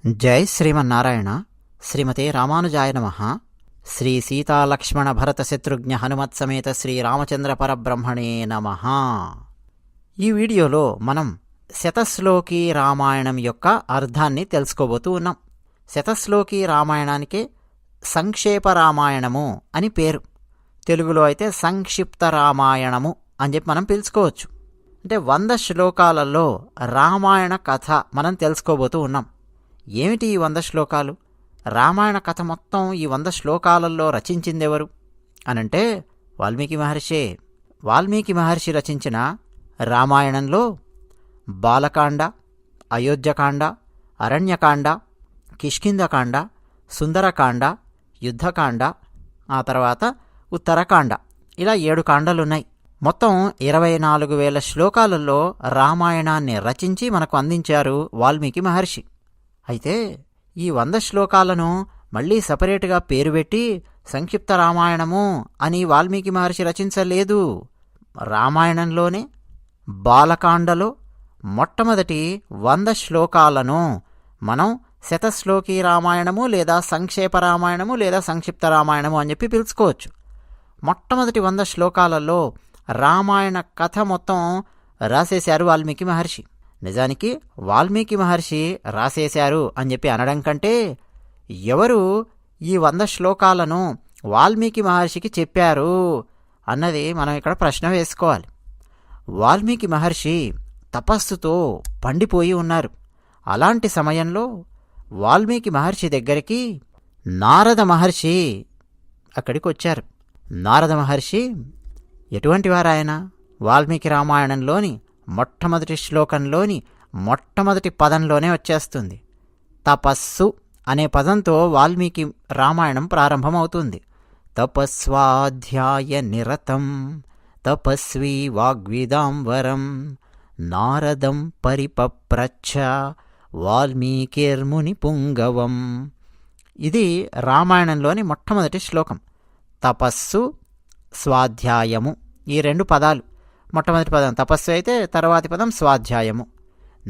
జై శ్రీమన్నారాయణ. శ్రీమతే రామానుజాయ నమః. శ్రీ సీతాలక్ష్మణ భరత శత్రుఘ్న హనుమత్ సమేత శ్రీ రామచంద్ర పరబ్రహ్మణే నమః. ఈ వీడియోలో మనం శతశ్లోకి రామాయణం యొక్క అర్థాన్ని తెలుసుకోబోతూ ఉన్నాం. శతశ్లోకి రామాయణానికే సంక్షేప రామాయణము అని పేరు. తెలుగులో అయితే సంక్షిప్త రామాయణము అని చెప్పి మనం పిలుచుకోవచ్చు. అంటే 100 శ్లోకాలలో రామాయణ కథ మనం తెలుసుకోబోతూ ఉన్నాం. ఏమిటి ఈ 100 శ్లోకాలు? రామాయణ కథ మొత్తం ఈ 100 శ్లోకాలలో రచించిందెవరు అనంటే వాల్మీకి మహర్షే. వాల్మీకి మహర్షి రచించిన రామాయణంలో బాలకాండ, అయోధ్యకాండ, అరణ్యకాండ, కిష్కింధకాండ, సుందరకాండ, యుద్ధకాండ, ఆ తర్వాత ఉత్తరకాండ, ఇలా 7 కాండలున్నాయి. మొత్తం 24,000 శ్లోకాలలో రామాయణాన్ని రచించి మనకు అందించారు వాల్మీకి మహర్షి. అయితే ఈ 100 శ్లోకాలను మళ్ళీ సపరేట్గా పేరు పెట్టి సంక్షిప్త రామాయణము అని వాల్మీకి మహర్షి రచించలేదు. రామాయణంలోనే బాలకాండలో మొట్టమొదటి 100 శ్లోకాలను మనం శతశ్లోకి రామాయణము లేదా సంక్షేప రామాయణము లేదా సంక్షిప్త రామాయణము అని చెప్పి పిలుచుకోవచ్చు. మొట్టమొదటి 100 శ్లోకాలలో రామాయణ కథ మొత్తం రాసేశారు వాల్మీకి మహర్షి. నిజానికి వాల్మీకి మహర్షి రాసేశారు అని చెప్పి అనడం కంటే ఎవరు ఈ 100 శ్లోకాలను వాల్మీకి మహర్షికి చెప్పారు అన్నది మనం ఇక్కడ ప్రశ్న వేసుకోవాలి. వాల్మీకి మహర్షి తపస్సుతో పండిపోయి ఉన్నారు. అలాంటి సమయంలో వాల్మీకి మహర్షి దగ్గరికి నారద మహర్షి అక్కడికి వచ్చారు. నారద మహర్షి ఎటువంటి వారాయన? వాల్మీకి రామాయణంలోని మొట్టమొదటి శ్లోకంలోని మొట్టమొదటి పదంలోనే వచ్చేస్తుంది. తపస్సు అనే పదంతో వాల్మీకి రామాయణం ప్రారంభమవుతుంది. తపస్వాధ్యాయ నిరతం తపస్వీ వాగ్విదాంబరం నారదం పరిపప్రచ్ఛ వాల్మీకిర్ముని పుంగవం. ఇది రామాయణంలోని మొట్టమొదటి శ్లోకం. తపస్సు, స్వాధ్యాయము, ఈ 2 పదాలు. మొట్టమొదటి పదం తపస్సు అయితే తర్వాతి పదం స్వాధ్యాయము.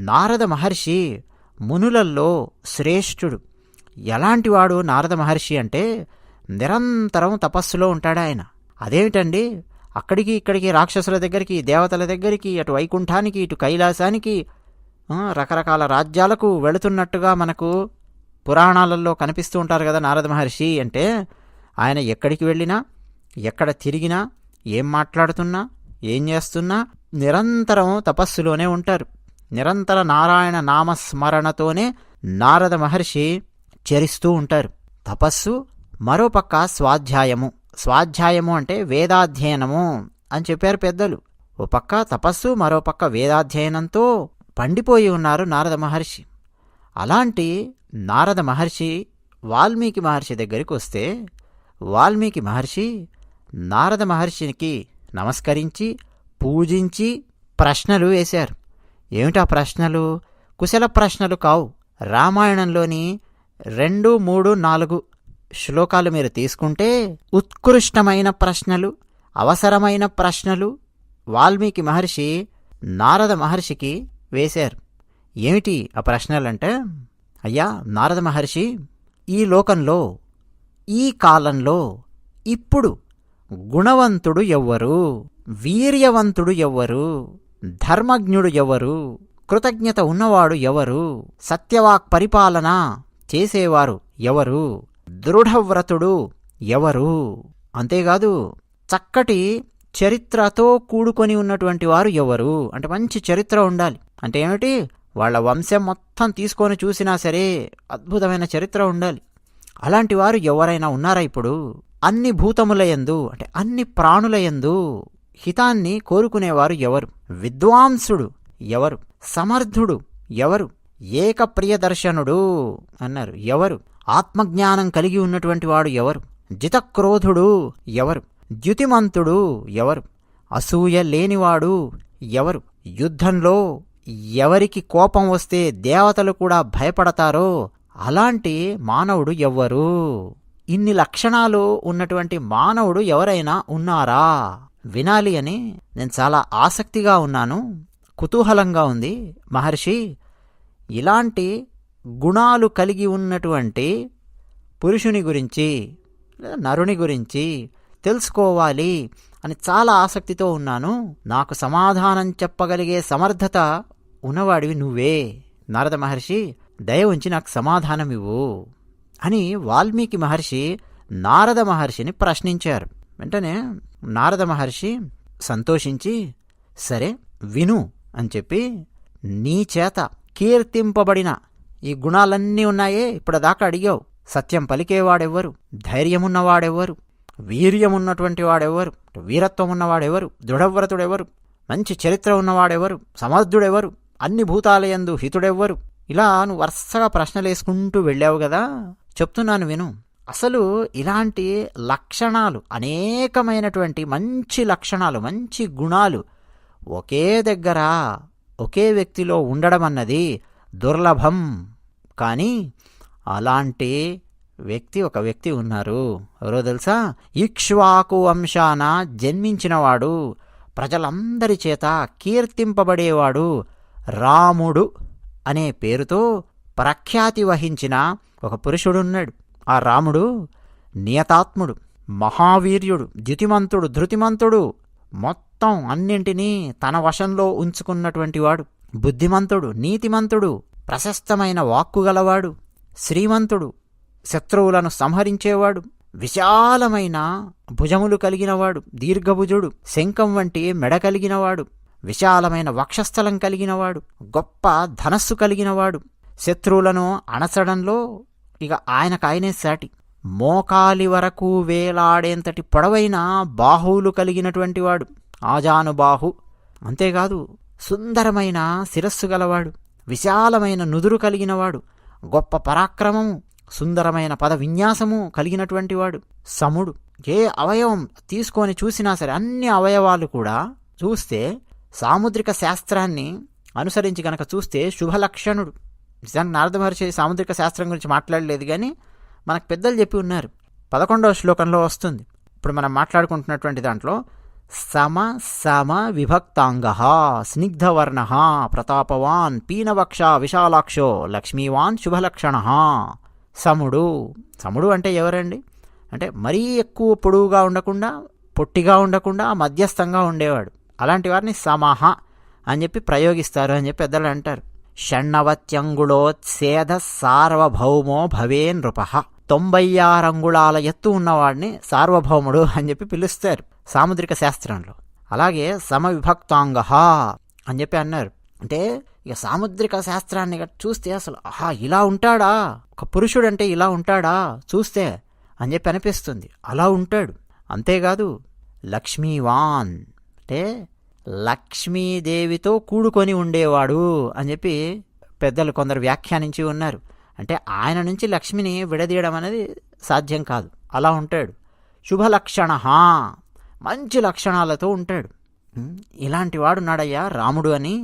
నారద మహర్షి మునులల్లో శ్రేష్ఠుడు. ఎలాంటివాడు నారద మహర్షి అంటే నిరంతరం తపస్సులో ఉంటాడు ఆయన. అదేమిటండి, అక్కడికి ఇక్కడికి రాక్షసుల దగ్గరికి, దేవతల దగ్గరికి, అటు వైకుంఠానికి, ఇటు కైలాసానికి, రకరకాల రాజ్యాలకు వెళుతున్నట్టుగా మనకు పురాణాలలో కనిపిస్తూ ఉంటారు కదా నారద మహర్షి అంటే. ఆయన ఎక్కడికి వెళ్ళినా, ఎక్కడ తిరిగినా, ఏం మాట్లాడుతున్నా, ఏం చేస్తున్నా నిరంతరం తపస్సులోనే ఉంటారు. నిరంతర నారాయణ నామస్మరణతోనే నారద మహర్షి చరిస్తూ ఉంటారు. తపస్సు, మరోపక్క స్వాధ్యాయము. స్వాధ్యాయము అంటే వేదాధ్యయనము అని చెప్పారు పెద్దలు. ఓ పక్క తపస్సు, మరోపక్క వేదాధ్యయనంతో పండిపోయి ఉన్నారు నారద మహర్షి. అలాంటి నారద మహర్షి వాల్మీకి మహర్షి దగ్గరికి వస్తే వాల్మీకి మహర్షి నారద మహర్షికి నమస్కరించి పూజించి ప్రశ్నలు వేశారు. ఏమిటా ప్రశ్నలు? కుశల ప్రశ్నలు కావు. రామాయణంలోని 2, 3, 4 శ్లోకాలు మీరు తీసుకుంటే ఉత్కృష్టమైన ప్రశ్నలు, అవసరమైన ప్రశ్నలు వాల్మీకి మహర్షి నారద మహర్షికి వేశారు. ఏమిటి ఆ ప్రశ్నలంటే, అయ్యా నారద మహర్షి, ఈ లోకంలో, ఈ కాలంలో, ఇప్పుడు గుణవంతుడు ఎవ్వరు? వీర్యవంతుడు ఎవ్వరు? ధర్మజ్ఞుడు ఎవరు? కృతజ్ఞత ఉన్నవాడు ఎవరు? సత్యవాక్ పరిపాలన చేసేవారు ఎవరు? దృఢవ్రతుడు ఎవరు? అంతేకాదు చక్కటి చరిత్రతో కూడుకొని ఉన్నటువంటి వారు ఎవరు? అంటే మంచి చరిత్ర ఉండాలి. అంటే ఏమిటి? వాళ్ళ వంశం మొత్తం తీసుకొని చూసినా సరే అద్భుతమైన చరిత్ర ఉండాలి. అలాంటి వారు ఎవరైనా ఉన్నారా ఇప్పుడు? అన్ని భూతములయందు అంటే అన్ని ప్రాణులయందు హితాన్ని కోరుకునేవారు ఎవరు? విద్వాంసుడు ఎవరు? సమర్థుడు ఎవరు? ఏకప్రియదర్శనుడు అన్నారు ఎవరు? ఆత్మజ్ఞానం కలిగి ఉన్నటువంటి వాడు ఎవరు? జితక్రోధుడు ఎవరు? ద్యుతిమంతుడు ఎవరు? అసూయ లేనివాడు ఎవరు? యుద్ధంలో ఎవరికి కోపం వస్తే దేవతలు కూడా భయపడతారో అలాంటి మానవుడు ఎవ్వరు? ఇన్ని లక్షణాలు ఉన్నటువంటి మానవుడు ఎవరైనా ఉన్నారా? వినాలి అని నేను చాలా ఆసక్తిగా ఉన్నాను, కుతూహలంగా ఉంది. మహర్షి, ఇలాంటి గుణాలు కలిగి ఉన్నటువంటి పురుషుని గురించి లేదా నరుని గురించి తెలుసుకోవాలి అని చాలా ఆసక్తితో ఉన్నాను. నాకు సమాధానం చెప్పగలిగే సమర్థత ఉన్నవాడివి నువ్వే నారద మహర్షి, దయ ఉంచి నాకు సమాధానం ఇవ్వు అని వాల్మీకి మహర్షి నారద మహర్షిని ప్రశ్నించారు. వెంటనే నారద మహర్షి సంతోషించి, సరే విను అని చెప్పి, నీ చేత కీర్తింపబడిన ఈ గుణాలన్నీ ఉన్నాయే ఇప్పటిదాకా అడిగావు. సత్యం పలికేవాడెవ్వరు, ధైర్యమున్నవాడెవ్వరు, వీర్యమున్నటువంటి వాడెవ్వరు, వీరత్వం ఉన్నవాడెవరు, దృఢవ్రతుడెవరు, మంచి చరిత్ర ఉన్నవాడెవరు, సమర్థుడెవరు, అన్ని భూతాలయందు హితుడెవ్వరు, ఇలా నువ్వు వరుసగా ప్రశ్నలేసుకుంటూ వెళ్ళావు కదా. చెప్తున్నాను విను. అసలు ఇలాంటి లక్షణాలు, అనేకమైనటువంటి మంచి లక్షణాలు, మంచి గుణాలు ఒకే దగ్గర ఒకే వ్యక్తిలో ఉండడం అన్నది దుర్లభం. కానీ అలాంటి ఒక వ్యక్తి ఉన్నారు. ఎవరో తెలుసా? ఇక్ష్వాకు వంశాన జన్మించినవాడు, ప్రజలందరి చేత కీర్తింపబడేవాడు, రాముడు అనే పేరుతో ప్రఖ్యాతి వహించిన ఒక పురుషుడున్నాడు. ఆ రాముడు నియతాత్ముడు, మహావీర్యుడు, ద్యుతిమంతుడు, ధృతిమంతుడు, మొత్తం అన్నింటినీ తన వశంలో ఉంచుకున్నటువంటి వాడు, బుద్ధిమంతుడు, నీతిమంతుడు, ప్రశస్తమైన వాక్కుగలవాడు, శ్రీమంతుడు, శత్రువులను సంహరించేవాడు, విశాలమైన భుజములు కలిగినవాడు, దీర్ఘభుజుడు, శంఖం వంటి మెడ కలిగినవాడు, విశాలమైన వక్షస్థలం కలిగినవాడు, గొప్ప ధనస్సు కలిగినవాడు, శత్రువులను అణచడంలో ఇక ఆయనకాయనే సాటి, మోకాలి వరకు వేలాడేంతటి పొడవైన బాహువులు కలిగినటువంటి వాడు, ఆజానుబాహు. అంతేకాదు సుందరమైన శిరస్సు గలవాడు, విశాలమైన నుదురు కలిగినవాడు, గొప్ప పరాక్రమము, సుందరమైన పద విన్యాసము కలిగినటువంటి వాడు, సముడు. ఏ అవయవం తీసుకొని చూసినా సరే అన్ని అవయవాలు కూడా చూస్తే సాముద్రిక శాస్త్రాన్ని అనుసరించి గనక చూస్తే శుభలక్షణుడు. నిజానికి నారద మహర్షి సాముద్రిక శాస్త్రం గురించి మాట్లాడలేదు, కానీ మనకు పెద్దలు చెప్పి ఉన్నారు. 11వ శ్లోకంలో వస్తుంది. ఇప్పుడు మనం మాట్లాడుకుంటున్నటువంటి దాంట్లో సమ సమ విభక్తాంగ స్నిగ్ధవర్ణ ప్రతాపవాన్ పీనవక్ష విశాలాక్షో లక్ష్మీవాన్ శుభలక్షణ. సముడు. సముడు అంటే ఎవరండి? అంటే మరీ ఎక్కువ పొడువుగా ఉండకుండా, పొట్టిగా ఉండకుండా, మధ్యస్థంగా ఉండేవాడు. అలాంటి వారిని సమహ అని చెప్పి ప్రయోగిస్తారు అని చెప్పి పెద్దలు అంటారు. షణ్ణవత్యంగుళోత్సేద సార్వభౌమో భవే నృప. 96 అంగుళాల ఎత్తు ఉన్నవాడిని సార్వభౌముడు అని చెప్పి పిలుస్తారు సాముద్రిక శాస్త్రంలో. అలాగే సమవిభక్తాంగ అని చెప్పి అన్నారు. అంటే ఇక సాముద్రిక శాస్త్రాన్ని చూస్తే అసలు ఇలా ఉంటాడా, ఒక పురుషుడు అంటే ఇలా ఉంటాడా చూస్తే అని చెప్పి అనిపిస్తుంది. అలా ఉంటాడు. అంతేకాదు లక్ష్మీవాన్ అంటే లక్ష్మీదేవితో కూడుకొని ఉండేవాడు అని చెప్పి పెద్దలు కొందరు వ్యాఖ్యానించి ఉన్నారు. అంటే ఆయన నుంచి లక్ష్మిని విడదీయడం అనేది సాధ్యం కాదు. అలా ఉంటాడు. శుభలక్షణ, మంచి లక్షణాలతో ఉంటాడు. ఇలాంటి వాడు నాడయ్యా రాముడు అని.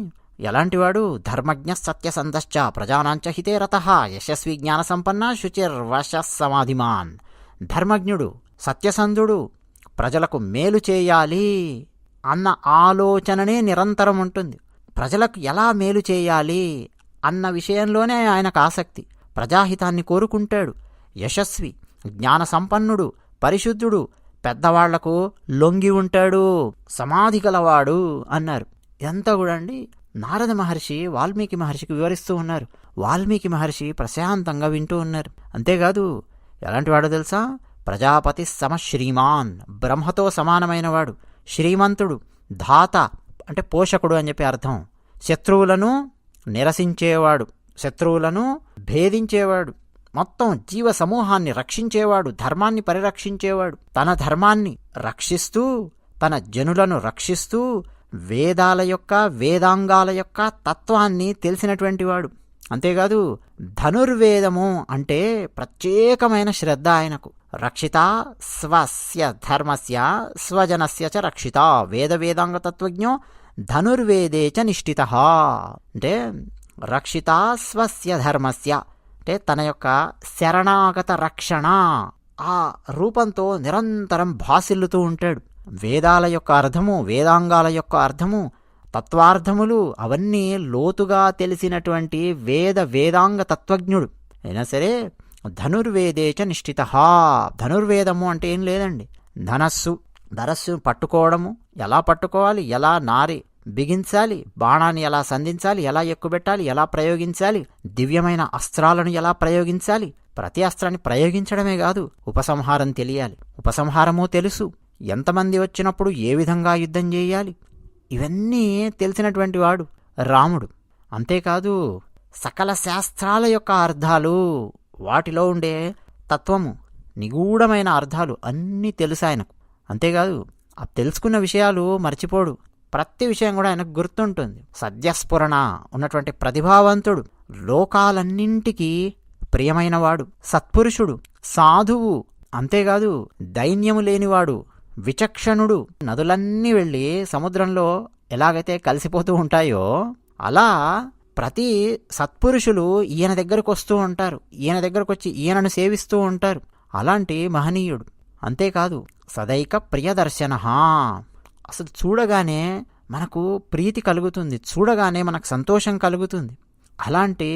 ఎలాంటివాడు? ధర్మజ్ఞ సత్యసంధశ్చ ప్రజానాంచ హితే రతః యశస్వి జ్ఞాన సంపన్న శుచిర్వశ సమాధిమాన్. ధర్మజ్ఞుడు, సత్యసంధుడు, ప్రజలకు మేలు చేయాలి అన్న ఆలోచననే నిరంతరం ఉంటుంది. ప్రజలకు ఎలా మేలు చేయాలి అన్న విషయంలోనే ఆయనకు ఆసక్తి. ప్రజాహితాన్ని కోరుకుంటాడు. యశస్వి, జ్ఞాన సంపన్నుడు, పరిశుద్ధుడు, పెద్దవాళ్లకు లొంగి ఉంటాడు, సమాధి గలవాడు అన్నారు. ఇదంతా కూడా అండి నారద మహర్షి వాల్మీకి మహర్షికి వివరిస్తూ ఉన్నారు. వాల్మీకి మహర్షి ప్రశాంతంగా వింటూ ఉన్నారు. అంతేకాదు ఎలాంటి వాడో తెలుసా? ప్రజాపతి సమశ్రీమాన్, బ్రహ్మతో సమానమైనవాడు, శ్రీమంతుడు, ధాత అంటే పోషకుడు అని చెప్పి అర్థం. శత్రువులను నిరసించేవాడు, శత్రువులను భేదించేవాడు, మొత్తం జీవ సమూహాన్ని రక్షించేవాడు, ధర్మాన్ని పరిరక్షించేవాడు, తన ధర్మాన్ని రక్షిస్తూ తన జనులను రక్షిస్తూ వేదాల యొక్క వేదాంగాల యొక్క తత్వాన్ని తెలిసినటువంటి వాడు. అంతేకాదు ధనుర్వేదము అంటే ప్రత్యేకమైన శ్రద్ధ ఆయనకు. రక్షిత స్వస్య ధర్మస్య స్వజనస్య చ రక్షిత వేద వేదాంగ తత్వజ్ఞో ధనుర్వేదే చ నిష్ఠితః. అంటే రక్షిత స్వస్య ధర్మస్య అంటే తన యొక్క శరణాగత రక్షణ ఆ రూపంతో నిరంతరం భాసిల్లుతూ ఉంటాడు. వేదాల యొక్క అర్థము, వేదాంగాల యొక్క అర్థము తత్వార్థములు అవన్నీ లోతుగా తెలిసినటువంటి వేదాంగ తత్వజ్ఞుడు అయినా సరే ధనుర్వేదేచ నిష్ఠిత. ధనుర్వేదము అంటే ఏం లేదండి, ధనస్సు పట్టుకోవడము, ఎలా పట్టుకోవాలి, ఎలా నారి బిగించాలి, బాణాన్ని ఎలా సంధించాలి, ఎలా ఎక్కుబెట్టాలి, ఎలా ప్రయోగించాలి, దివ్యమైన అస్త్రాలను ఎలా ప్రయోగించాలి, ప్రతి అస్త్రాన్ని ప్రయోగించడమే కాదు ఉపసంహారం తెలియాలి, ఉపసంహారము తెలుసు, ఎంతమంది వచ్చినప్పుడు ఏ విధంగా యుద్ధం చేయాలి, ఇవన్నీ తెలిసినటువంటి వాడు రాముడు. అంతేకాదు సకల శాస్త్రాల యొక్క అర్థాలు, వాటిలో ఉండే తత్వము, నిగూఢమైన అర్థాలు అన్నీ తెలుసు ఆయనకు. అంతేకాదు ఆ తెలుసుకున్న విషయాలు మర్చిపోడు, ప్రతి విషయం కూడా ఆయనకు గుర్తుంటుంది. సద్యస్ఫురణ ఉన్నటువంటి ప్రతిభావంతుడు, లోకాలన్నింటికీ ప్రియమైనవాడు, సత్పురుషుడు, సాధువు. అంతేకాదు దైన్యము లేనివాడు, విచక్షణుడు. నదులన్నీ వెళ్ళి సముద్రంలో ఎలాగైతే కలిసిపోతూ ఉంటాయో అలా ప్రతి సత్పురుషులు ఈయన దగ్గరకు వస్తూ ఉంటారు, ఈయన దగ్గరకు వచ్చి ఈయనను సేవిస్తూ ఉంటారు. అలాంటి మహనీయుడు. అంతేకాదు సదైక ప్రియదర్శన, అసలు చూడగానే మనకు ప్రీతి కలుగుతుంది, చూడగానే మనకు సంతోషం కలుగుతుంది. అలాంటి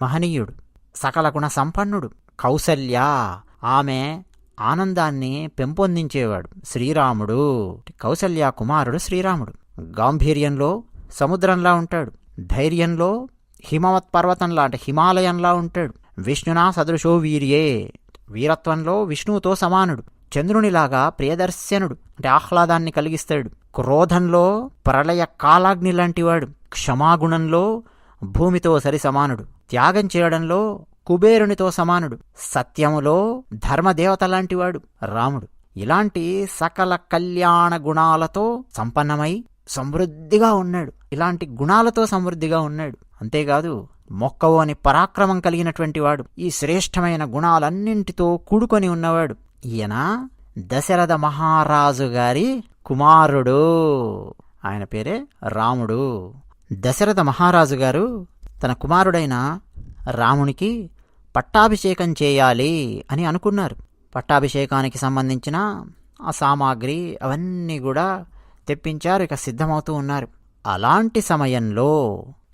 మహనీయుడు. సకల గుణ సంపన్నుడు. కౌసల్య, ఆమె ఆనందాన్ని పెంపొందించేవాడు శ్రీరాముడు. కౌసల్య కుమారుడు శ్రీరాముడు. గాంభీర్యంలో సముద్రంలా ఉంటాడు, ధైర్యంలో హిమవత్ పర్వతంలా అంటే హిమాలయంలా ఉంటాడు. విష్ణునా సదృశో వీర్యే, వీరత్వంలో విష్ణువుతో సమానుడు. చంద్రునిలాగా ప్రియదర్శనుడు అంటే ఆహ్లాదాన్ని కలిగిస్తాడు. క్రోధంలో ప్రళయ కాలాగ్ని లాంటివాడు. క్షమాగుణంలో భూమితో సరి సమానుడు. త్యాగం చేయడంలో కుబేరునితో సమానుడు. సత్యములో ధర్మదేవత లాంటివాడు రాముడు. ఇలాంటి సకల కళ్యాణ గుణాలతో సంపన్నమై సమృద్ధిగా ఉన్నాడు. ఇలాంటి గుణాలతో సమృద్ధిగా ఉన్నాడు. అంతేకాదు మొక్కవోని పరాక్రమం కలిగినటువంటి వాడు. ఈ శ్రేష్టమైన గుణాలన్నింటితో కూడుకొని ఉన్నవాడు. ఈయన దశరథ మహారాజు గారి కుమారుడు. ఆయన పేరే రాముడు. దశరథ మహారాజు గారు తన కుమారుడైన రామునికి పట్టాభిషేకం చేయాలి అని అనుకున్నారు. పట్టాభిషేకానికి సంబంధించిన ఆ సామాగ్రి అవన్నీ కూడా తెప్పించారు, ఇక సిద్ధమవుతూ ఉన్నారు. అలాంటి సమయంలో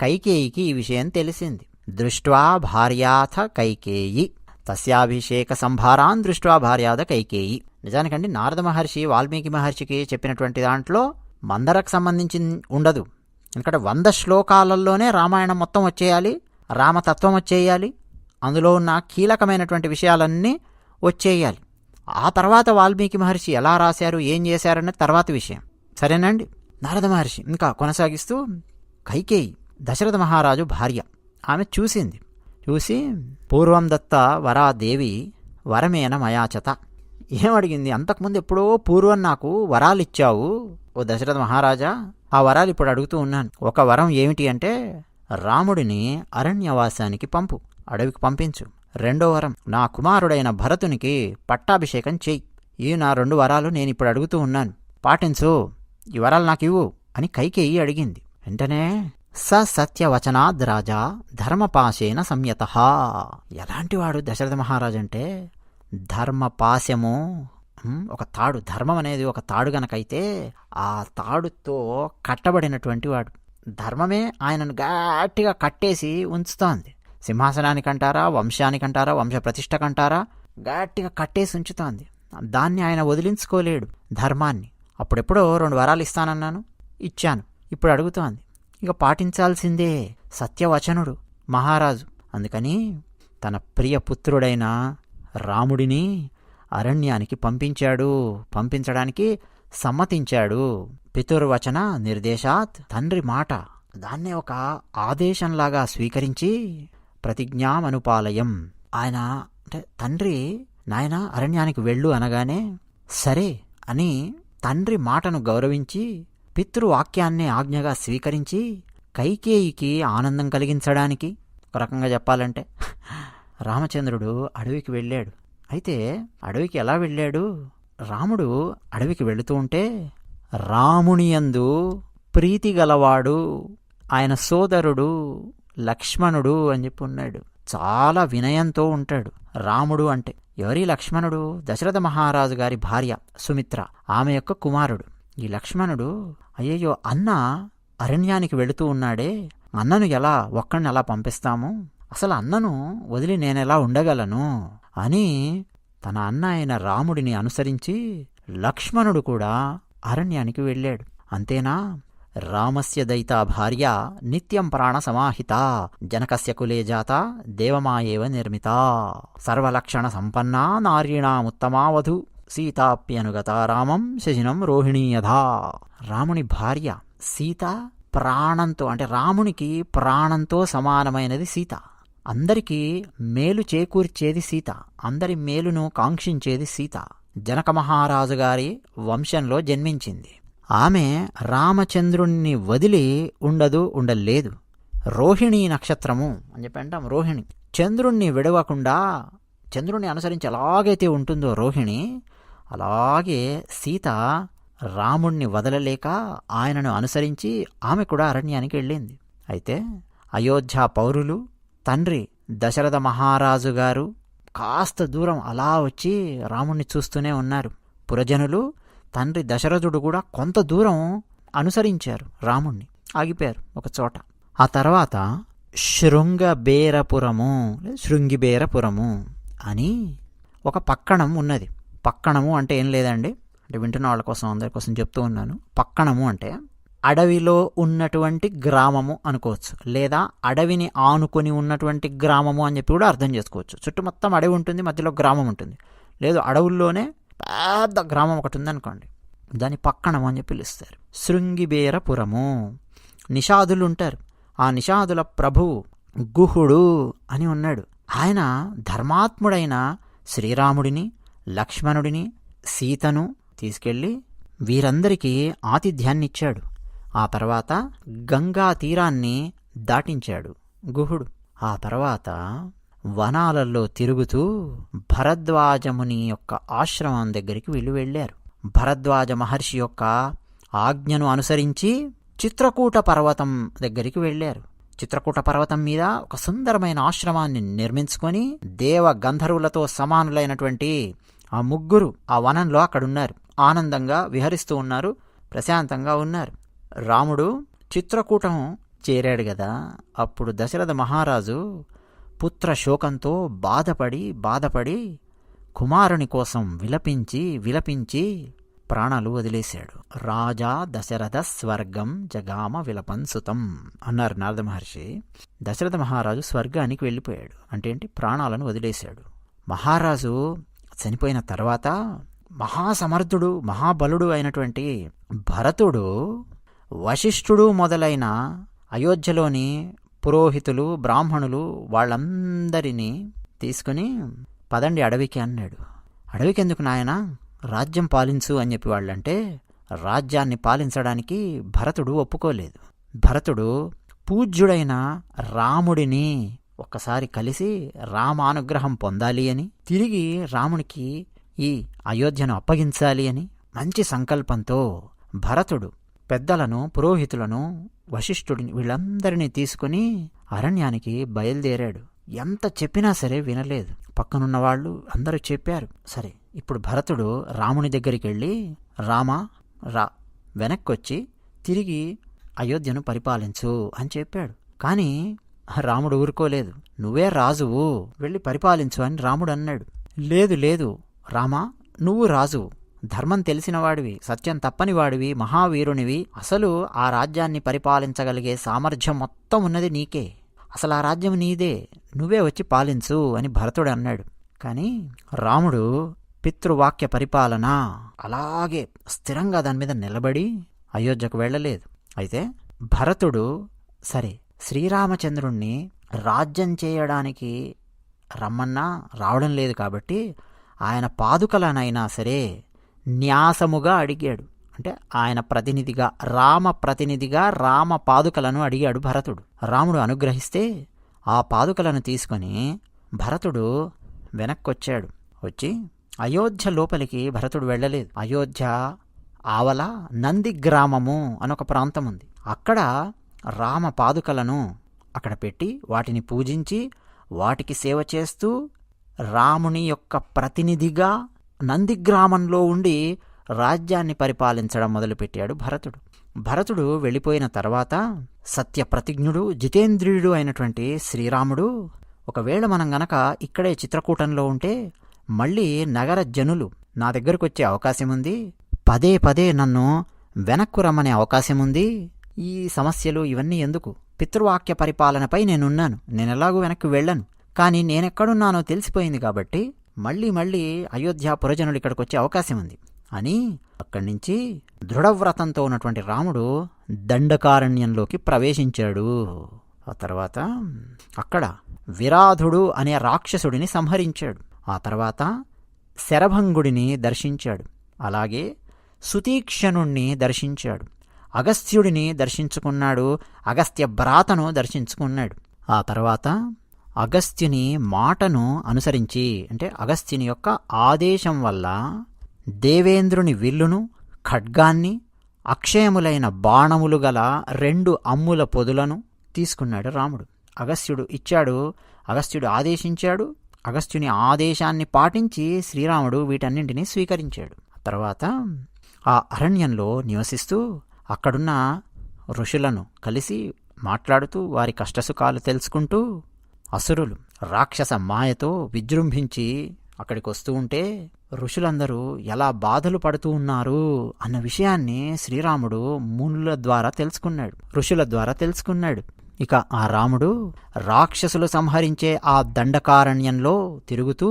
కైకేయికి ఈ విషయం తెలిసింది. దృష్ట్వా భార్యాథ కైకేయి, తస్యాభిషేక సంభారాన్ దృష్ట్వా భార్యాథ కైకేయి. నిజానికండి నారద మహర్షి వాల్మీకి మహర్షికి చెప్పినటువంటి దాంట్లో మందరకు సంబంధించి ఉండదు. ఎందుకంటే 100 శ్లోకాలలోనే రామాయణం మొత్తం వచ్చేయాలి, రామతత్వం వచ్చేయాలి, అందులో ఉన్న కీలకమైనటువంటి విషయాలన్నీ వచ్చేయాలి. ఆ తర్వాత వాల్మీకి మహర్షి ఎలా రాశారు, ఏం చేశారనే తర్వాత విషయం. సరేనండి. నారద మహర్షి ఇంకా కొనసాగిస్తూ, కైకేయి దశరథ మహారాజు భార్య, ఆమె చూసి పూర్వం దత్త వరాదేవి వరమేన మయాచత, ఏమడిగింది, అంతకుముందు ఎప్పుడో పూర్వం నాకు వరాలిచ్చావు ఓ దశరథ మహారాజా, ఆ వరాలు ఇప్పుడు అడుగుతూ ఉన్నాను. ఒక వరం ఏమిటి అంటే రాముడిని అరణ్యవాసానికి పంపు, అడవికి పంపించు. 2వ వరం, నా కుమారుడైన భరతునికి పట్టాభిషేకం చెయ్యి. ఈ నా 2 వరాలు నేను ఇప్పుడు అడుగుతూ ఉన్నాను, పాటించు, ఈ వరాలు నాకివ్వు అని కైకేయి అడిగింది. వెంటనే సత్యవచనాద్ రాజా ధర్మపాశేన సంయతః. ఎలాంటివాడు దశరథ మహారాజు అంటే ధర్మపాశము, ఒక తాడు, ధర్మం అనేది ఒక తాడు గనకైతే ఆ తాడుతో కట్టబడినటువంటి వాడు. ధర్మమే ఆయనను గట్టిగా కట్టేసి ఉంచుతోంది. సింహాసనానికంటారా, వంశానికంటారా, వంశ ప్రతిష్టకంటారా, గట్టిగా కట్టేసి ఉంచుతోంది. దాన్ని ఆయన వదిలించుకోలేడు ధర్మాన్ని. అప్పుడెప్పుడో 2 వరాలు ఇస్తానన్నాను, ఇచ్చాను, ఇప్పుడు అడుగుతోంది, ఇక పాటించాల్సిందే. సత్యవచనుడు మహారాజు. అందుకని తన ప్రియ పుత్రుడైన రాముడిని అరణ్యానికి పంపించడానికి సమ్మతించాడు. పితుర్వచన నిర్దేశాత్, తండ్రి మాట దాన్నే ఒక ఆదేశంలాగా స్వీకరించి ప్రతిజ్ఞామనుపాలయం. ఆయన అంటే తండ్రి, నాయన అరణ్యానికి వెళ్ళు అనగానే సరే అని తండ్రి మాటను గౌరవించి పితృవాక్యాన్నే ఆజ్ఞగా స్వీకరించి కైకేయికి ఆనందం కలిగించడానికి, ఒక రకంగా చెప్పాలంటే రామచంద్రుడు అడవికి వెళ్ళాడు. అయితే అడవికి ఎలా వెళ్ళాడు? రాముడు అడవికి వెళుతూ ఉంటే రామునియందు ప్రీతి గలవాడు ఆయన సోదరుడు లక్ష్మణుడు అని చెప్పి ఉన్నాడు. చాలా వినయంతో ఉంటాడు రాముడు అంటే. ఎవరి లక్ష్మణుడు? దశరథ మహారాజు గారి భార్య సుమిత్ర, ఆమె యొక్క కుమారుడు. ఈ లక్ష్మణుడు అయ్యయ్యో అన్న అరణ్యానికి వెళుతూ ఉన్నాడే, అన్నను ఎలా ఒక్కడిని ఎలా పంపిస్తాము, అసలు అన్నను వదిలి నేనెలా ఉండగలను అని తన అన్న అయిన రాముడిని అనుసరించి లక్ష్మణుడు కూడా అరణ్యానికి వెళ్ళాడు. అంతేనా, రామస్య దయితా భార్య నిత్యం ప్రాణ సమాహిత జనకస్య కులే జాత దేవమాయేవ నిర్మిత సర్వలక్షణ సంపన్నా నారీణాముత్తమా వధు సీతాప్యనుగత రామం శశినం రోహిణీయధా. రాముని భార్య సీత ప్రాణంతో, అంటే రామునికి ప్రాణంతో సమానమైనది సీత. అందరికీ మేలు చేకూర్చేది సీత, అందరి మేలును కాంక్షించేది సీత. జనక మహారాజు గారి వంశంలో జన్మించింది. ఆమె రామచంద్రుణ్ణి వదిలి ఉండలేదు. రోహిణీ నక్షత్రము అని చెప్పి అంటాం. రోహిణి చంద్రుణ్ణి విడవకుండా, చంద్రుణ్ణి అనుసరించి ఎలాగైతే ఉంటుందో రోహిణి, అలాగే సీత రాముణ్ణి వదలలేక ఆయనను అనుసరించి ఆమె కూడా అరణ్యానికి వెళ్ళింది. అయితే అయోధ్య పౌరులు, తండ్రి దశరథ మహారాజు గారు కాస్త దూరం అలా వచ్చి రాముణ్ణి చూస్తూనే ఉన్నారు. పురజనులు, తండ్రి దశరథుడు కూడా కొంత దూరం అనుసరించారు రాముణ్ణి, ఆగిపోయారు ఒక చోట. ఆ తర్వాత శృంగిబేరపురము అని ఒక పక్కణం ఉన్నది. పక్కణము అంటే ఏం లేదండి, అంటే వింటున్న వాళ్ళ కోసం అందరి కోసం చెప్తూ ఉన్నాను. పక్కణము అంటే అడవిలో ఉన్నటువంటి గ్రామము అనుకోవచ్చు, లేదా అడవిని ఆనుకొని ఉన్నటువంటి గ్రామము అని చెప్పి కూడా అర్థం చేసుకోవచ్చు. చుట్టూ మొత్తం అడవి ఉంటుంది, మధ్యలో గ్రామం ఉంటుంది. లేదు అడవుల్లోనే పెద్ద గ్రామం ఒకటి ఉందనుకోండి, దాని పక్కణము అని చెప్పి పిలుస్తారు. శృంగిబేరపురము. నిషాదులు ఉంటారు. ఆ నిషాదుల ప్రభువు గుహుడు అని ఉన్నాడు. ఆయన ధర్మాత్ముడైన శ్రీరాముడిని, లక్ష్మణుడిని, సీతను తీసుకెళ్ళి వీరందరికీ ఆతిథ్యాన్నిచ్చాడు. ఆ తర్వాత గంగా తీరాన్ని దాటించాడు గుహుడు. ఆ తర్వాత వనాలలో తిరుగుతూ భరద్వాజముని యొక్క ఆశ్రమం దగ్గరికి వెళ్ళారు. భరద్వాజ మహర్షి యొక్క ఆజ్ఞను అనుసరించి చిత్రకూట పర్వతం దగ్గరికి వెళ్ళారు. చిత్రకూట పర్వతం మీద ఒక సుందరమైన ఆశ్రమాన్ని నిర్మించుకొని దేవ గంధర్వులతో సమానులైనటువంటి ఆ ముగ్గురు ఆ వనంలో అక్కడున్నారు. ఆనందంగా విహరిస్తూ ఉన్నారు, ప్రశాంతంగా ఉన్నారు. రాముడు చిత్రకూటం చేరాడు కదా, అప్పుడు దశరథ మహారాజు పుత్ర శోకంతో బాధపడి కుమారుని కోసం విలపించి ప్రాణాలు వదిలేశాడు. రాజా దశరథ స్వర్గం జగామ విలపన్సుతం అన్నారు నారద మహర్షి. దశరథ మహారాజు స్వర్గానికి వెళ్ళిపోయాడు. అంటే ఏంటి, ప్రాణాలను వదిలేశాడు. మహారాజు చనిపోయిన తర్వాత మహాసమర్థుడు, మహాబలుడు అయినటువంటి భరతుడు, వశిష్ఠుడు మొదలైన అయోధ్యలోని పురోహితులు, బ్రాహ్మణులు వాళ్ళందరినీ తీసుకుని పదండి అడవికి అన్నాడు. అడవికి ఎందుకు నాయనా, రాజ్యం పాలించు అని చెప్పి వాళ్ళంటే రాజ్యాన్ని పాలించడానికి భరతుడు ఒప్పుకోలేదు. భరతుడు పూజ్యుడైన రాముడిని ఒక్కసారి కలిసి రామానుగ్రహం పొందాలి అని, తిరిగి రామునికి ఈ అయోధ్యను అప్పగించాలి అని మంచి సంకల్పంతో భరతుడు పెద్దలను, పురోహితులను, వశిష్ఠుడిని వీళ్ళందరినీ తీసుకుని అరణ్యానికి బయలుదేరాడు. ఎంత చెప్పినా సరే వినలేదు. పక్కనున్న వాళ్ళు అందరూ చెప్పారు. సరే, ఇప్పుడు భరతుడు రాముని దగ్గరికి వెళ్ళి, రామా వెనక్కొచ్చి తిరిగి అయోధ్యను పరిపాలించు అని చెప్పాడు. కానీ రాముడు ఊరుకోలేదు. నువ్వే రాజువు, వెళ్ళి పరిపాలించు అని రాముడు అన్నాడు. లేదు రామా, నువ్వు రాజువు, ధర్మం తెలిసినవాడివి, సత్యం తప్పనివాడివి, మహావీరునివి, అసలు ఆ రాజ్యాన్ని పరిపాలించగలిగే సామర్థ్యం మొత్తం ఉన్నది నీకే, అసలు ఆ రాజ్యం నీదే, నువ్వే వచ్చి పాలించు అని భరతుడు అన్నాడు. కానీ రాముడు పితృవాక్య పరిపాలన అలాగే స్థిరంగా దాని మీద నిలబడి అయోధ్యకు వెళ్ళలేదు. అయితే భరతుడు సరే శ్రీరామచంద్రుణ్ణి రాజ్యం చేయడానికి రమ్మన్నా రావడం లేదు కాబట్టి ఆయన పాదుకలనైనా సరే న్యాసముగా అడిగాడు. అంటే ఆయన ప్రతినిధిగా, రామ పాదుకలను అడిగాడు భరతుడు. రాముడు అనుగ్రహిస్తే ఆ పాదుకలను తీసుకొని భరతుడు వెనక్కొచ్చాడు. వచ్చి అయోధ్య లోపలికి భరతుడు వెళ్ళలేదు. అయోధ్య ఆవల నంది గ్రామము అనొక ప్రాంతం ఉంది. అక్కడ రామ పాదుకలను అక్కడ పెట్టి వాటిని పూజించి వాటికి సేవ చేస్తూ రాముని యొక్క ప్రతినిధిగా నందిగ్రామంలో ఉండి రాజ్యాన్ని పరిపాలించడం మొదలుపెట్టాడు భరతుడు. భరతుడు వెళ్ళిపోయిన తర్వాత సత్యప్రతిజ్ఞుడు జితేంద్రియుడు అయినటువంటి శ్రీరాముడు, ఒకవేళ మనం గనక ఇక్కడే చిత్రకూటంలో ఉంటే మళ్ళీ నగర జనులు నా దగ్గరకొచ్చే అవకాశముంది, పదే పదే నన్ను వెనక్కు రమ్మనే అవకాశముంది. ఈ సమస్యలు ఇవన్నీ ఎందుకు? పితృవాక్య పరిపాలనపై నేనున్నాను, నేనెలాగూ వెనక్కి వెళ్ళను. కానీ నేనెక్కడున్నానో తెలిసిపోయింది కాబట్టి మళ్ళీ అయోధ్య పురజనులు ఇక్కడికొచ్చే అవకాశం ఉంది అని అక్కడి నుంచి దృఢవ్రతంతో ఉన్నటువంటి రాముడు దండకారణ్యంలోకి ప్రవేశించాడు. ఆ తర్వాత అక్కడ విరాధుడు అనే రాక్షసుడిని సంహరించాడు. ఆ తర్వాత శరభంగుడిని దర్శించాడు. అలాగే సుతీక్షణుణ్ణి దర్శించాడు. అగస్త్యుడిని దర్శించుకున్నాడు. అగస్త్య భ్రాతను దర్శించుకున్నాడు. ఆ తర్వాత అగస్త్యుని మాటను అనుసరించి, అంటే అగస్త్యుని యొక్క ఆదేశం వల్ల దేవేంద్రుని విల్లును, ఖడ్గాన్ని, అక్షయములైన బాణములు గల 2 అమ్ముల పొదులను తీసుకున్నాడు రాముడు. అగస్త్యుడు ఇచ్చాడు, అగస్త్యుడు ఆదేశించాడు. అగస్త్యుని ఆదేశాన్ని పాటించి శ్రీరాముడు వీటన్నింటినీ స్వీకరించాడు. తర్వాత ఆ అరణ్యంలో నివసిస్తూ అక్కడున్న ఋషులను కలిసి మాట్లాడుతూ వారి కష్టసుఖాలు తెలుసుకుంటూ, అసురులు రాక్షస మాయతో విజృంభించి అక్కడికి వస్తూ ఉంటే ఋషులందరూ ఎలా బాధలు పడుతూ ఉన్నారు అన్న విషయాన్ని శ్రీరాముడు మునుల ద్వారా తెలుసుకున్నాడు, ఋషుల ద్వారా తెలుసుకున్నాడు. ఇక ఆ రాముడు రాక్షసులు సంహరించే ఆ దండకారణ్యంలో తిరుగుతూ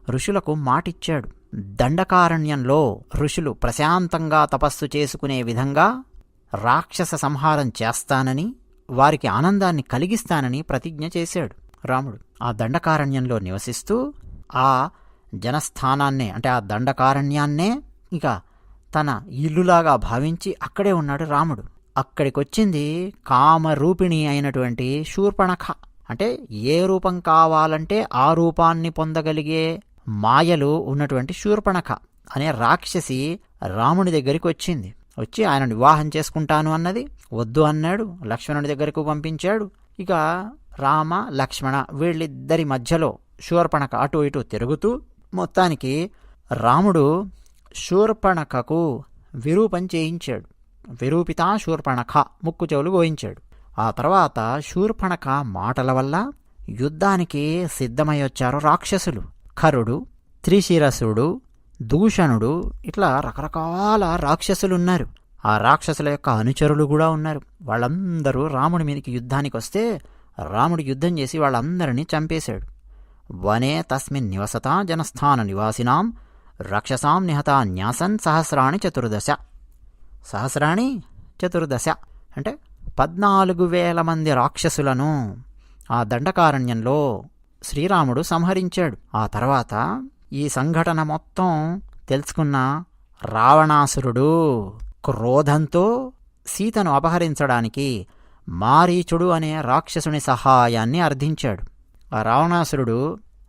ఋషులకు మాటిచ్చాడు. దండకారణ్యంలో ఋషులు ప్రశాంతంగా తపస్సు చేసుకునే విధంగా రాక్షస సంహారం చేస్తానని, వారికి ఆనందాన్ని కలిగిస్తానని ప్రతిజ్ఞ చేశాడు రాముడు. ఆ దండకారణ్యంలో నివసిస్తూ ఆ జనస్థానాన్నే, అంటే ఆ దండకారణ్యాన్నే ఇక తన ఇల్లులాగా భావించి అక్కడే ఉన్నాడు రాముడు. అక్కడికొచ్చింది కామరూపిణి అయినటువంటి శూర్పణఖ. అంటే ఏ రూపం కావాలంటే ఆ రూపాన్ని పొందగలిగే మాయలు ఉన్నటువంటి శూర్పణఖ అనే రాక్షసి రాముని దగ్గరికి వచ్చింది. వచ్చి ఆయన వివాహం చేసుకుంటాను అన్నది. వద్దు అన్నాడు. లక్ష్మణుడి దగ్గరకు పంపించాడు. ఇక రామ లక్ష్మణ వీళ్ళిద్దరి మధ్యలో శూర్పణఖ అటు ఇటు తిరుగుతూ మొత్తానికి రాముడు శూర్పణఖకు విరూపం చేయించాడు. విరూపితా శూర్పణఖ, ముక్కు చెవులు గోయించాడు. ఆ తర్వాత శూర్పణఖ మాటల వల్ల యుద్ధానికి సిద్ధమయ్యొచ్చారు రాక్షసులు. ఖరుడు, త్రిశిరసుడు, దూషణుడు, ఇట్లా రకరకాల రాక్షసులున్నారు. ఆ రాక్షసుల యొక్క అనుచరులు కూడా ఉన్నారు. వాళ్ళందరూ రాముడి మీదకి యుద్ధానికి వస్తే రాముడు యుద్ధం చేసి వాళ్ళందరినీ చంపేశాడు. వనే తస్మిన్ నివసతా జనస్థాన నివాసినాం రాక్షసాం నిహతా న్యాసన్ సహస్రాణి చతుర్దశ అంటే 14,000 మంది రాక్షసులను ఆ దండకారణ్యంలో శ్రీరాముడు సంహరించాడు. ఆ తర్వాత ఈ సంఘటన మొత్తం తెలుసుకున్న రావణాసురుడు క్రోధంతో సీతను అపహరించడానికి మారీచుడు అనే రాక్షసుని సహాయాన్ని అర్థించాడు. ఆ రావణాసురుడు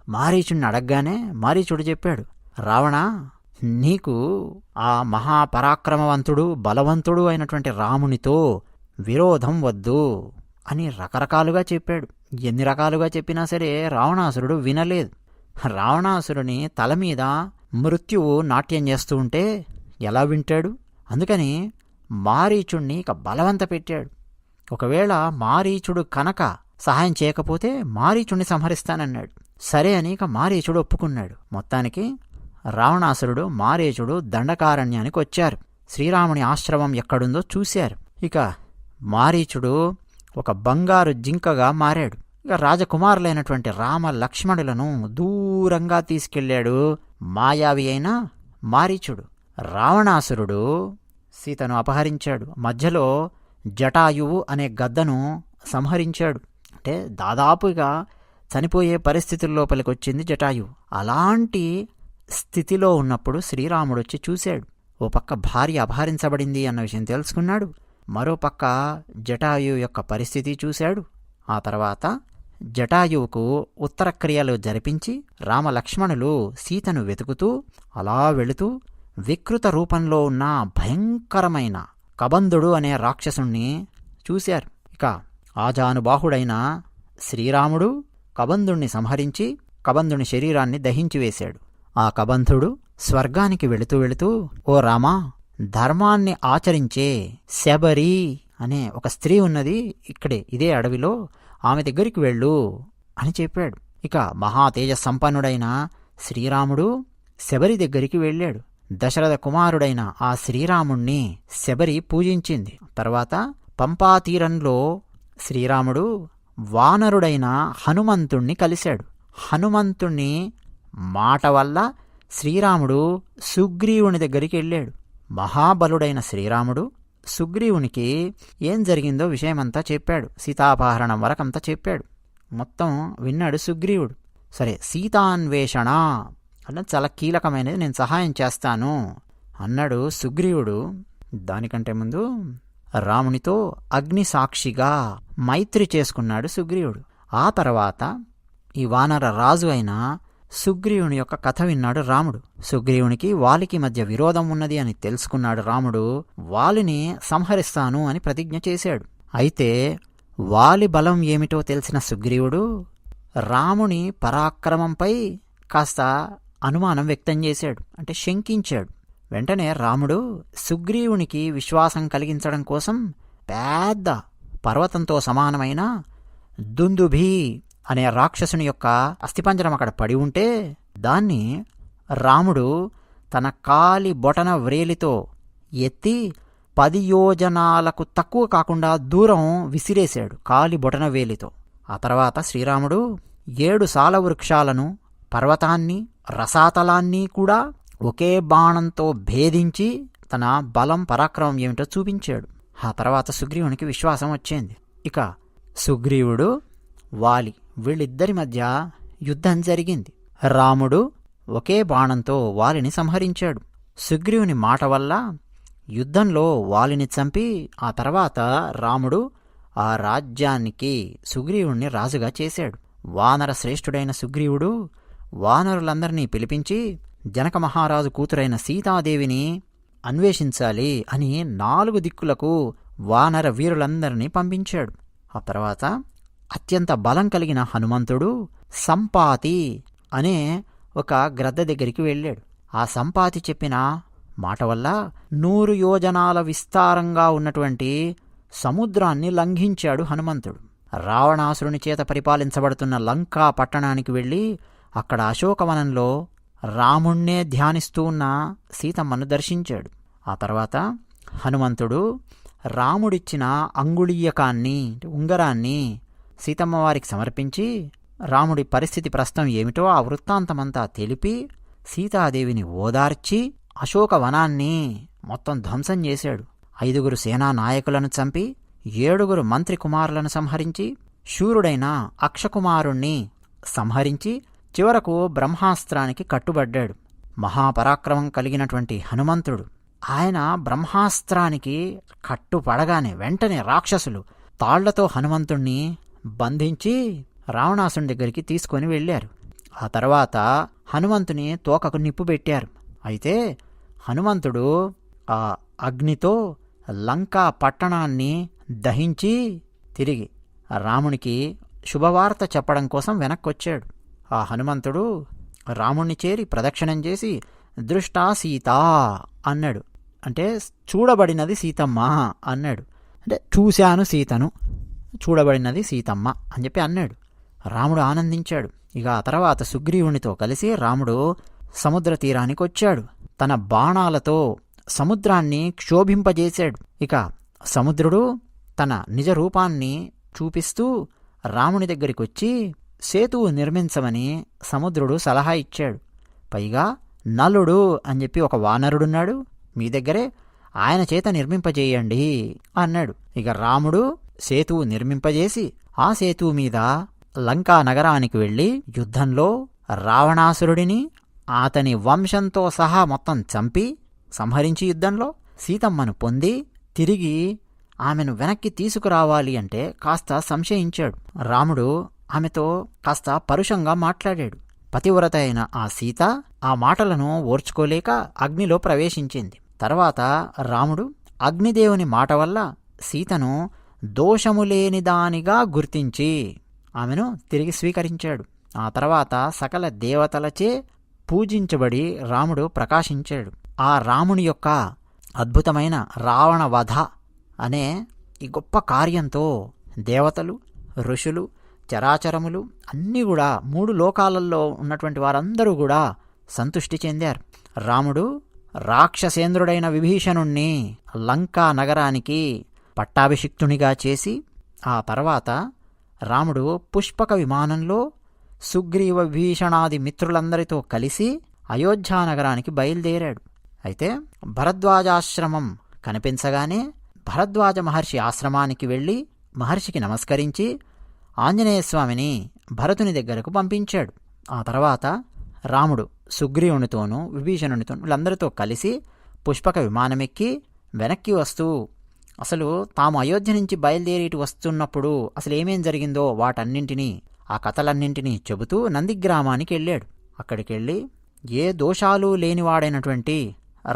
మారీచుడిని అడగగానే మారీచుడు చెప్పాడు, రావణ, నీకు ఆ మహాపరాక్రమవంతుడు బలవంతుడు అయినటువంటి రామునితో విరోధం వద్దు అని రకరకాలుగా చెప్పాడు. ఎన్ని రకాలుగా చెప్పినా సరే రావణాసురుడు వినలేదు. రావణాసురుని తల మీద మృత్యువు నాట్యం చేస్తూ ఉంటే ఎలా వింటాడు? అందుకని మారీచుణ్ణి ఇక బలవంత పెట్టాడు. ఒకవేళ మారీచుడు కనుక సహాయం చేయకపోతే మారీచుణ్ణి సంహరిస్తానన్నాడు. సరే అని ఇక మారీచుడు ఒప్పుకున్నాడు. మొత్తానికి రావణాసురుడు మారీచుడు దండకారణ్యానికి వచ్చారు. శ్రీరాముని ఆశ్రమం ఎక్కడుందో చూశారు. ఇక మారీచుడు ఒక బంగారు జింకగా మారాడు. ఇక రాజకుమారులైనటువంటి రామ లక్ష్మణులను దూరంగా తీసుకెళ్లాడు మాయావి అయిన మారీచుడు. రావణాసురుడు సీతను అపహరించాడు. మధ్యలో జటాయువు అనే గద్దను సంహరించాడు. అంటే దాదాపుగా చనిపోయే పరిస్థితుల లోపలికి వచ్చింది జటాయువు. అలాంటి స్థితిలో ఉన్నప్పుడు శ్రీరాముడు వచ్చి చూశాడు. ఓ పక్క భార్య అపహరించబడింది అన్న విషయం తెలుసుకున్నాడు. మరోపక్క జటాయువు యొక్క పరిస్థితి చూశాడు. ఆ తర్వాత జటాయువుకు ఉత్తరక్రియలు జరిపించి రామలక్ష్మణులు సీతను వెతుకుతూ అలా వెళుతూ వికృత రూపంలో ఉన్న భయంకరమైన కబంధుడు అనే రాక్షసుణ్ణి చూశారు. ఇక ఆజానుబాహుడైన శ్రీరాముడు కబంధుణ్ణి సంహరించి కబంధుని శరీరాన్ని దహించివేశాడు. ఆ కబంధుడు స్వర్గానికి వెళుతూ వెళుతూ, ఓ రామా, ధర్మాన్ని ఆచరించే శబరి అనే ఒక స్త్రీ ఉన్నది ఇక్కడే ఇదే అడవిలో, ఆమె దగ్గరికి వెళ్ళు అని చెప్పాడు. ఇక మహా తేజ సంపన్నుడైన శ్రీరాముడు శబరి దగ్గరికి వెళ్ళాడు. దశరథ కుమారుడైన ఆ శ్రీరాముణ్ణి శబరి పూజించింది. తర్వాత పంపాతీరంలో శ్రీరాముడు వానరుడైన హనుమంతుణ్ణి కలిశాడు. హనుమంతుణ్ణి మాట వల్ల శ్రీరాముడు సుగ్రీవుని దగ్గరికి వెళ్ళాడు. మహాబలుడైన శ్రీరాముడు సుగ్రీవునికి ఏం జరిగిందో విషయమంతా చెప్పాడు. సీతాపహరణం వరకంతా చెప్పాడు. మొత్తం విన్నాడు సుగ్రీవుడు. సరే, సీతాన్వేషణ అన్నది చాలా కీలకమైనది, నేను సహాయం చేస్తాను అన్నాడు సుగ్రీవుడు. దానికంటే ముందు రామునితో అగ్ని సాక్షిగా మైత్రి చేసుకున్నాడు సుగ్రీవుడు. ఆ తర్వాత ఈ వానర రాజు అయిన సుగ్రీవుని యొక్క కథ విన్నాడు రాముడు. సుగ్రీవునికి వాలికి మధ్య విరోధం ఉన్నది అని తెలుసుకున్నాడు రాముడు. వాలిని సంహరిస్తాను అని ప్రతిజ్ఞ చేశాడు. అయితే వాలి బలం ఏమిటో తెలిసిన సుగ్రీవుడు రాముని పరాక్రమంపై కాస్త అనుమానం వ్యక్తం చేశాడు, అంటే శంకించాడు. వెంటనే రాముడు సుగ్రీవునికి విశ్వాసం కలిగించడం కోసం పెద్ద పర్వతంతో సమానమైన దుందుభి అనే రాక్షసుని యొక్క అస్థిపంజరం అక్కడ పడి ఉంటే దాన్ని రాముడు తన కాలి బొటన వ్రేలితో ఎత్తి 10 యోజనాలకు తక్కువ కాకుండా దూరం విసిరేశాడు కాలి బొటన వేలితో. ఆ తర్వాత శ్రీరాముడు 7 సాలవృక్షాలను, పర్వతాన్ని, రసాతలాన్ని కూడా ఒకే బాణంతో భేదించి తన బలం పరాక్రమం ఏమిటో చూపించాడు. ఆ తర్వాత సుగ్రీవునికి విశ్వాసం వచ్చింది. ఇక సుగ్రీవుడు వాలి వీళ్ళిద్దరి మధ్య యుద్ధం జరిగింది. రాముడు ఒకే బాణంతో వాలిని సంహరించాడు. సుగ్రీవుని మాట వల్ల యుద్ధంలో వాలిని చంపి ఆ తర్వాత రాముడు ఆ రాజ్యానికి సుగ్రీవుణ్ణి రాజుగా చేశాడు. వానర శ్రేష్ఠుడైన సుగ్రీవుడు వానరులందరినీ పిలిపించి జనక మహారాజు కూతురైన సీతాదేవిని అన్వేషించాలి అని 4 దిక్కులకు వానర వీరులందరినీ పంపించాడు. ఆ తర్వాత అత్యంత బలం కలిగిన హనుమంతుడు సంపాతి అనే ఒక గ్రద్ద దగ్గరికి వెళ్ళాడు. ఆ సంపాతి చెప్పిన మాట వల్ల 100 యోజనాల విస్తారంగా ఉన్నటువంటి సముద్రాన్ని లంఘించాడు హనుమంతుడు. రావణాసురుని చేత పరిపాలించబడుతున్న లంకా పట్టణానికి వెళ్ళి అక్కడ అశోకవనంలో రాముణ్ణే ధ్యానిస్తూ ఉన్న సీతమ్మను దర్శించాడు. ఆ తర్వాత హనుమంతుడు రాముడిచ్చిన అంగుళీయకాన్ని, ఉంగరాన్ని సీతమ్మ వారికి సమర్పించి రాముడి పరిస్థితి ప్రస్తుతం ఏమిటో ఆ వృత్తాంతమంతా తెలిపి సీతాదేవిని ఓదార్చి అశోకవనాన్ని మొత్తం ధ్వంసం చేశాడు. 5 సేనా నాయకులను చంపి 7 మంత్రి కుమారులను సంహరించి శూరుడైన అక్షకుమారుణ్ణి సంహరించి చివరకు బ్రహ్మాస్త్రానికి కట్టుబడ్డాడు. మహాపరాక్రమం కలిగినటువంటి హనుమంతుడు ఆయన బ్రహ్మాస్త్రానికి కట్టుపడగానే వెంటనే రాక్షసులు తాళ్లతో హనుమంతుణ్ణి బంధించి రావణాసుని దగ్గరికి తీసుకొని వెళ్ళారు. ఆ తర్వాత హనుమంతుని తోకకు నిప్పు పెట్టారు. అయితే హనుమంతుడు ఆ అగ్నితో లంకా పట్టణాన్ని దహించి తిరిగి రామునికి శుభవార్త చెప్పడం కోసం వెనక్కొచ్చాడు. ఆ హనుమంతుడు రాముణ్ణి చేరి ప్రదక్షిణం చేసి దృష్టా సీత అన్నాడు. అంటే చూడబడినది సీతమ్మ అన్నాడు. అంటే చూశాను సీతను, చూడబడినది సీతమ్మ అని చెప్పి అన్నాడు. రాముడు ఆనందించాడు. ఇక ఆ తర్వాత సుగ్రీవునితో కలిసి రాముడు సముద్ర తీరానికి వచ్చాడు. తన బాణాలతో సముద్రాన్ని క్షోభింపజేశాడు. ఇక సముద్రుడు తన నిజ రూపాన్ని చూపిస్తూ రాముని దగ్గరికి వచ్చి సేతువు నిర్మించమని సముద్రుడు సలహా ఇచ్చాడు. పైగా నలుడు అని చెప్పి ఒక వానరుడున్నాడు మీ దగ్గరే, ఆయన చేత నిర్మింపజేయండి అన్నాడు. ఇక రాముడు సేతువు నిర్మింపజేసి ఆ సేతువు మీద లంకా నగరానికి వెళ్ళి యుద్ధంలో రావణాసురుడిని అతని వంశంతో సహా మొత్తం చంపి సంహరించి యుద్ధంలో సీతమ్మను పొంది తిరిగి ఆమెను వెనక్కి తీసుకురావాలి అంటే కాస్త సంశయించాడు. రాముడు ఆమెతో కాస్త పరుషంగా మాట్లాడాడు. పతివ్రత అయిన ఆ సీత ఆ మాటలను ఓర్చుకోలేక అగ్నిలో ప్రవేశించింది. తర్వాత రాముడు అగ్నిదేవుని మాట వల్ల సీతను దోషములేనిదానిగా గుర్తించి ఆమెను తిరిగి స్వీకరించాడు. ఆ తర్వాత సకల దేవతలచే పూజించబడి రాముడు ప్రకాశించాడు. ఆ రాముని యొక్క అద్భుతమైన రావణ వధ అనే ఈ గొప్ప కార్యంతో దేవతలు, ఋషులు, చరాచరములు అన్నీ కూడా 3 లోకాలలో ఉన్నటువంటి వారందరూ కూడా సంతుష్టి చెందారు. రాముడు రాక్షసేంద్రుడైన విభీషణుణ్ణి లంకా నగరానికి పట్టాభిషిక్తునిగా చేసి, ఆ తర్వాత రాముడు పుష్పక విమానంలో సుగ్రీవ విభీషణాది మిత్రులందరితో కలిసి అయోధ్యానగరానికి బయలుదేరాడు. అయితే భరద్వాజాశ్రమం కనిపించగానే భరద్వాజ మహర్షి ఆశ్రమానికి వెళ్ళి మహర్షికి నమస్కరించి ఆంజనేయస్వామిని భరతుని దగ్గరకు పంపించాడు. ఆ తర్వాత రాముడు సుగ్రీవునితోనూ విభీషణునితోనూ వీళ్ళందరితో కలిసి పుష్పక విమానమెక్కి వెనక్కి వస్తూ అసలు తాము అయోధ్య నుంచి బయలుదేరి వస్తున్నప్పుడు అసలు ఏమేం జరిగిందో వాటన్నింటినీ, ఆ కథలన్నింటినీ చెబుతూ నందిగ్రామానికి వెళ్ళాడు. అక్కడికెళ్ళి ఏ దోషాలు లేనివాడైనటువంటి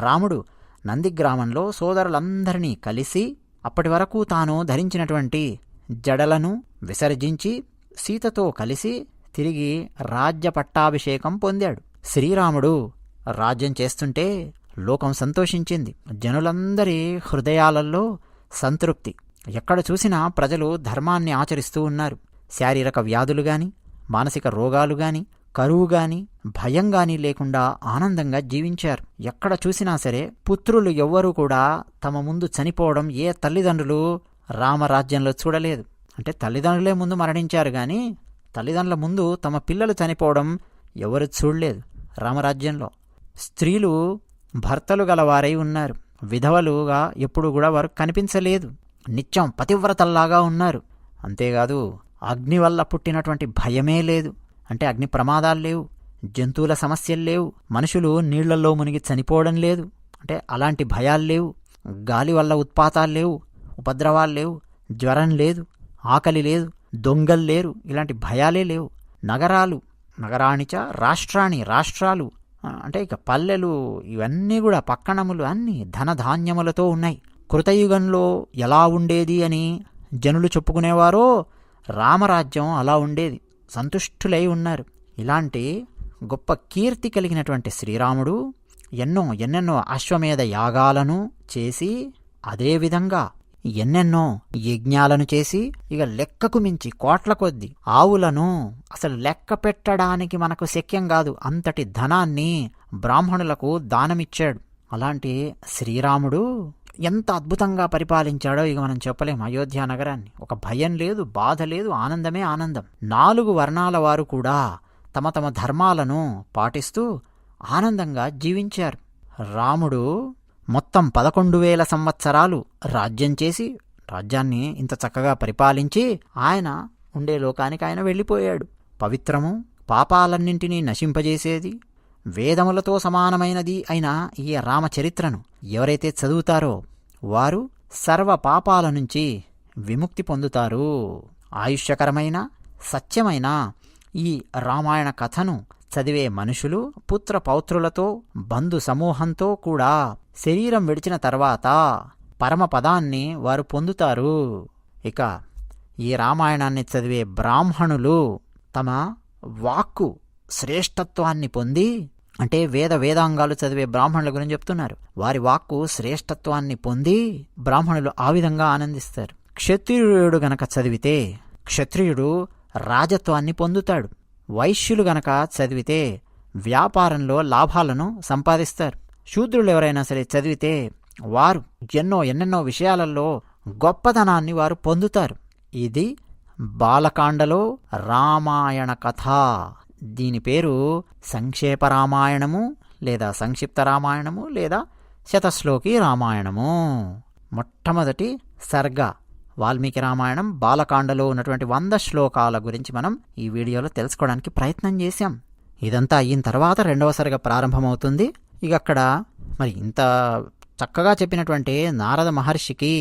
రాముడు నందిగ్రామంలో సోదరులందరినీ కలిసి అప్పటి వరకు తాను ధరించినటువంటి జడలను విసర్జించి సీతతో కలిసి తిరిగి రాజ్య పట్టాభిషేకం పొందాడు. శ్రీరాముడు రాజ్యం చేస్తుంటే లోకం సంతోషించింది. జనులందరి హృదయాలలో సంతృప్తి. ఎక్కడ చూసినా ప్రజలు ధర్మాన్ని ఆచరిస్తూ ఉన్నారు. శారీరక వ్యాధులు గాని, మానసిక రోగాలు గాని, కరువు గాని, భయం గాని లేకుండా ఆనందంగా జీవించారు. ఎక్కడ చూసినా సరే పుత్రులు ఎవ్వరూ కూడా తమ ముందు చనిపోవడం ఏ తల్లిదండ్రులు రామరాజ్యంలో చూడలేదు. అంటే తల్లిదండ్రులే ముందు మరణించారు గాని తల్లిదండ్రుల ముందు తమ పిల్లలు చనిపోవడం ఎవరు చూడలేదు. రామరాజ్యంలో స్త్రీలు భర్తలు గలవారై ఉన్నారు. విధవలుగా ఎప్పుడు కూడా వారు కనిపించలేదు. నిత్యం పతివ్రతల్లాగా ఉన్నారు. అంతేకాదు అగ్ని వల్ల పుట్టినటువంటి భయమే లేదు. అంటే అగ్ని ప్రమాదాలు లేవు, జంతువుల సమస్యలు లేవు, మనుషులు నీళ్లలో మునిగి చనిపోవడం లేదు. అంటే అలాంటి భయాలు లేవు. గాలి వల్ల ఉత్పాతాలు లేవు, ఉపద్రవాలు లేవు, జ్వరం లేదు, ఆకలి లేదు, దొంగలు లేరు. ఇలాంటి భయాలే లేవు. నగరాణిచ రాష్ట్రాలు అంటే ఇక పల్లెలు ఇవన్నీ కూడా పట్టణములు అన్నీ ధనధాన్యములతో ఉన్నాయి. కృతయుగంలో ఎలా ఉండేది అని జనులు చెప్పుకునేవారో రామరాజ్యం అలా ఉండేది. సంతుష్టులై ఉన్నారు. ఇలాంటి గొప్ప కీర్తి కలిగినటువంటి శ్రీరాముడు ఎన్నెన్నో అశ్వమేధ యాగాలను చేసి, అదేవిధంగా ఎన్నెన్నో యజ్ఞాలను చేసి, ఇక లెక్కకు మించి కోట్ల కొద్దీ ఆవులను అసలు లెక్క పెట్టడానికి మనకు శక్యం కాదు అంతటి ధనాన్ని బ్రాహ్మణులకు దానమిచ్చాడు. అలాంటి శ్రీరాముడు ఎంత అద్భుతంగా పరిపాలించాడో ఇక మనం చెప్పలేం. అయోధ్య నగరాన్ని ఒక భయం లేదు, బాధ లేదు, ఆనందమే ఆనందం. 4 వర్ణాల వారు కూడా తమ తమ ధర్మాలను పాటిస్తూ ఆనందంగా జీవించారు. రాముడు మొత్తం 11,000 సంవత్సరాలు రాజ్యం చేసి, రాజ్యాన్ని ఇంత చక్కగా పరిపాలించి ఆయన ఉండే లోకానికి ఆయన వెళ్ళిపోయాడు. పవిత్రము, పాపాలన్నింటినీ నశింపజేసేది, వేదములతో సమానమైనది అయిన ఈ రామచరిత్రను ఎవరైతే చదువుతారో వారు సర్వ పాపాల నుంచి విముక్తి పొందుతారు. ఆయుష్యకరమైన సత్యమైన ఈ రామాయణ కథను చదివే మనుషులు పుత్ర పౌత్రులతో బంధు సమూహంతో కూడా శరీరం విడిచిన తర్వాత పరమపదాన్ని వారు పొందుతారు. ఇక ఈ రామాయణాన్ని చదివే బ్రాహ్మణులు తమ వాక్కు శ్రేష్టత్వాన్ని పొంది, అంటే వేదాంగాలు చదివే బ్రాహ్మణుల గురించి చెప్తున్నారు, వారి వాక్కు శ్రేష్టత్వాన్ని పొంది బ్రాహ్మణులు ఆ విధంగా ఆనందిస్తారు. క్షత్రియుడు గనక చదివితే క్షత్రియుడు రాజత్వాన్ని పొందుతాడు. వైశ్యులు గనక చదివితే వ్యాపారంలో లాభాలను సంపాదిస్తారు. శూద్రులు ఎవరైనా సరే చదివితే వారు ఎన్నెన్నో విషయాలలో గొప్పతనాన్ని వారు పొందుతారు. ఇది బాలకాండలో రామాయణ కథ. దీని పేరు సంక్షేప రామాయణము లేదా సంక్షిప్త రామాయణము లేదా శతశ్లోకి రామాయణము. మొట్టమొదటి సర్గ వాల్మీకి రామాయణం బాలకాండలో ఉన్నటువంటి 100 శ్లోకాల గురించి మనం ఈ వీడియోలో తెలుసుకోవడానికి ప్రయత్నం చేశాం. ఇదంతా అయిన తర్వాత 2వ సర్గ ప్రారంభమవుతుంది. ఇక అక్కడ మరి ఇంత చక్కగా చెప్పినటువంటి నారద మహర్షికి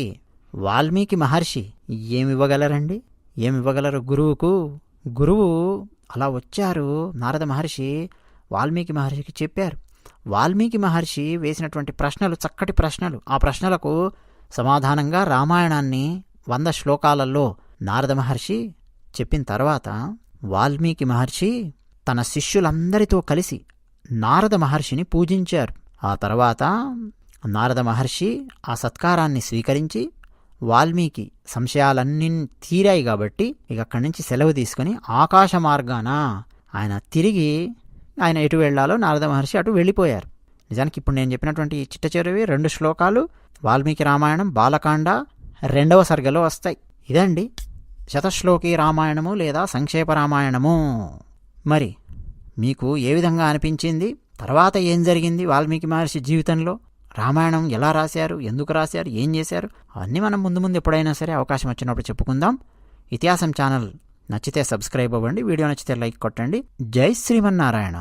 వాల్మీకి మహర్షి ఏమివ్వగలరండి? ఏమివ్వగలరు గురువుకు? గురువు అలా వచ్చారు. నారద మహర్షి వాల్మీకి మహర్షికి చెప్పారు. వాల్మీకి మహర్షి వేసినటువంటి ప్రశ్నలు చక్కటి ప్రశ్నలు. ఆ ప్రశ్నలకు సమాధానంగా రామాయణాన్ని 100 శ్లోకాలలో నారద మహర్షి చెప్పిన తర్వాత వాల్మీకి మహర్షి తన శిష్యులందరితో కలిసి నారద మహర్షిని పూజించారు. ఆ తర్వాత నారద మహర్షి ఆ సత్కారాన్ని స్వీకరించి వాల్మీకి సంశయాలన్నీ తీరాయి కాబట్టి ఇక అక్కడి నుంచి సెలవు తీసుకుని ఆకాశ మార్గాన ఆయన ఎటు వెళ్లాలో నారద మహర్షి అటు వెళ్ళిపోయారు. నిజానికి ఇప్పుడు నేను చెప్పినటువంటి చిట్ట చివరివి 2 శ్లోకాలు వాల్మీకి రామాయణం బాలకాండ 2వ సర్గలో వస్తాయి. ఇదండి శతశ్లోకి రామాయణము లేదా సంక్షేప రామాయణము. మరి మీకు ఏ విధంగా అనిపించింది? తర్వాత ఏం జరిగింది వాల్మీకి మహర్షి జీవితంలో? రామాయణం ఎలా రాశారు, ఎందుకు రాశారు, ఏం చేశారు, అవన్నీ మనం ముందు ఎప్పుడైనా సరే అవకాశం వచ్చినప్పుడు చెప్పుకుందాం. ఇతిహాసం ఛానల్ నచ్చితే సబ్స్క్రైబ్ అవ్వండి, వీడియో నచ్చితే లైక్ కొట్టండి. జై శ్రీమన్నారాయణ.